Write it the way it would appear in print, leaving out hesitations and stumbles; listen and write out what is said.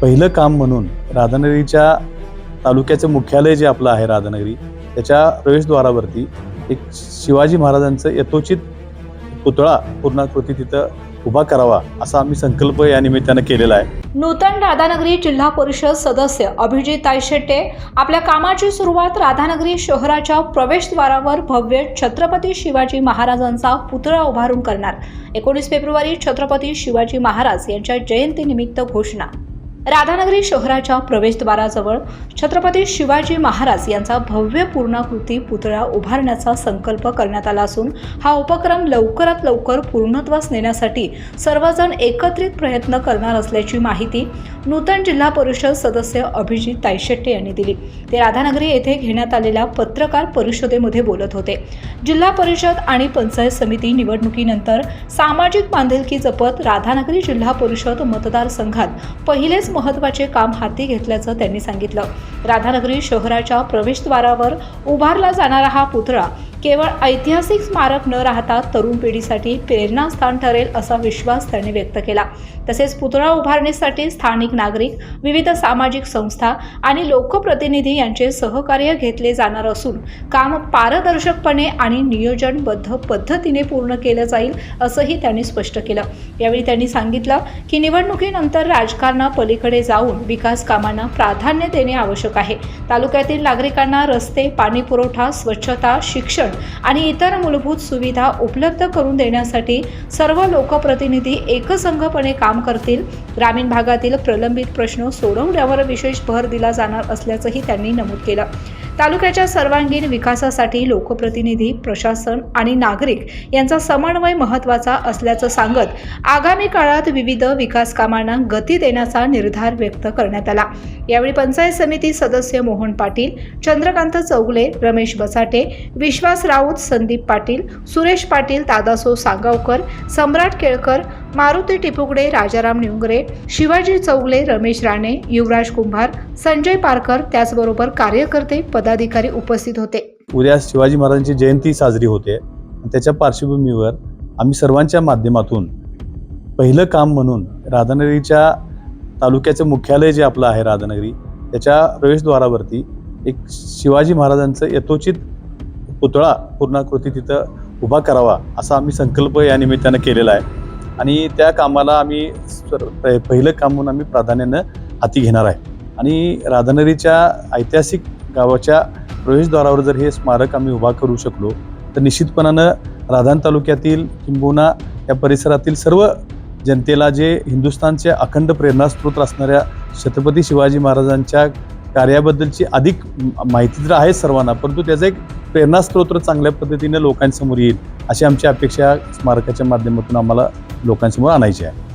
पहिलं काम म्हणून राधानगरीच्या तालुक्याचं मुख्यालय जे आपलं आहे राधानगरी, त्याच्या प्रवेशद्वारावरती एक शिवाजी महाराजांचं यथोचित पुतळा पूर्णाकृती तिथं उभा करावा असा आम्ही संकल्प या निमित्तानं केलेला आहे. नूतन राधानगरी जिल्हा परिषद सदस्य अभिजित तायशेट्टे आपल्या कामाची सुरुवात राधानगरी शहराच्या प्रवेशद्वारावर भव्य छत्रपती शिवाजी महाराजांचा पुतळा उभारून करणार. 19 फेब्रुवारी छत्रपती शिवाजी महाराज यांच्या जयंतीनिमित्त घोषणा. राधानगरी शहराच्या प्रवेशद्वाराजवळ छत्रपती शिवाजी महाराज यांचा भव्य पूर्णाकृती पुतळा उभारण्याचा संकल्प करण्यात आला असून हा उपक्रम लवकरात लवकर पूर्णत्वास नेण्यासाठी सर्वजण एकत्रित प्रयत्न करणार असल्याची माहिती नूतन जिल्हा परिषद सदस्य अभिजित तायशेट्टे यांनी दिली. ते राधानगरी येथे घेण्यात आलेल्या पत्रकार परिषदेमध्ये बोलत होते. जिल्हा परिषद आणि पंचायत समिती निवडणुकीनंतर सामाजिक बांधिलकी जपत राधानगरी जिल्हा परिषद मतदारसंघात पहिलेच महत्त्वाचे काम हाती घेतल्याचं त्यांनी सांगितलं. राधानगरी शहराच्या प्रवेशद्वारावर उभारला जाणारा हा पुतळा केवळ ऐतिहासिक स्मारक न राहता तरुण पिढीसाठी प्रेरणास्थान ठरेल असा विश्वास त्यांनी व्यक्त केला. तसेच पुतळा उभारणीसाठी स्थानिक नागरिक, विविध सामाजिक संस्था आणि लोकप्रतिनिधी यांचे सहकार्य घेतले जाणार असून काम पारदर्शकपणे आणि नियोजनबद्ध पद्धतीने पूर्ण केलं जाईल असंही त्यांनी स्पष्ट केलं. यावेळी त्यांनी सांगितलं की निवडणुकीनंतर राजकारणापलीकडे जाऊन विकास कामांना प्राधान्य देणे आवश्यक आहे. तालुक्यातील नागरिकांना रस्ते, पाणी पुरवठा, स्वच्छता, शिक्षण आणि इतर मूलभूत सुविधा उपलब्ध करून देण्यासाठी सर्व लोकप्रतिनिधी एकसंघपणे काम करतील. ग्रामीण भागातील प्रलंबित प्रश्न सोडवण्यावर विशेष भर दिला जाणार असल्याचंही त्यांनी नमूद केलं. तालुक्याच्या सर्वांगीण विकासासाठी लोकप्रतिनिधी, प्रशासन आणि नागरिक यांचा समन्वय महत्त्वाचा असल्याचं सांगत आगामी काळात विविध विकास कामांना गती देण्याचा निर्धार व्यक्त करण्यात आला. यावेळी पंचायत समिती सदस्य मोहन पाटील, चंद्रकांत चौगले, रमेश बसाटे, विश्वास राऊत, संदीप पाटील, सुरेश पाटील, दादासो सांगावकर, सम्राट केळकर, मारुती टिपुगडे, राजाराम निवंगरे, शिवाजी चौगले, रमेश राणे, युवराज कुंभार, संजय पारकर त्याचबरोबर कार्यकर्ते, पदाधिकारी उपस्थित होते. उद्या शिवाजी महाराजांची जयंती साजरी होते. त्याच्या पार्श्वभूमीवर आम्ही सर्वांच्या माध्यमातून पहिलं काम म्हणून राधानगरीच्या तालुक्याचं मुख्यालय जे आपलं आहे राधानगरी, त्याच्या प्रवेशद्वारावरती एक शिवाजी महाराजांचं यथोचित पुतळा पूर्णाकृती तिथं उभा करावा असा आम्ही संकल्प या निमित्तानं केलेला आहे. आणि त्या कामाला आम्ही पहिलं काम म्हणून आम्ही प्राधान्यानं हाती घेणार आहे. आणि राधानगरीच्या ऐतिहासिक गावाच्या प्रवेशद्वारावर जर हे स्मारक आम्ही उभा करू शकलो तर निश्चितपणानं राधान तालुक्यातील किंबहुना या परिसरातील सर्व जनतेला जे हिंदुस्थानचे अखंड प्रेरणास्रोत असणाऱ्या छत्रपती शिवाजी महाराजांच्या कार्याबद्दलची अधिक माहिती तर आहे सर्वांना, परंतु त्याचा एक प्रेरणास्रोत चांगल्या पद्धतीने लोकांसमोर येईल अशी आमची अपेक्षा स्मारकाच्या माध्यमातून आम्हाला लोकांसमोर आणायची आहे.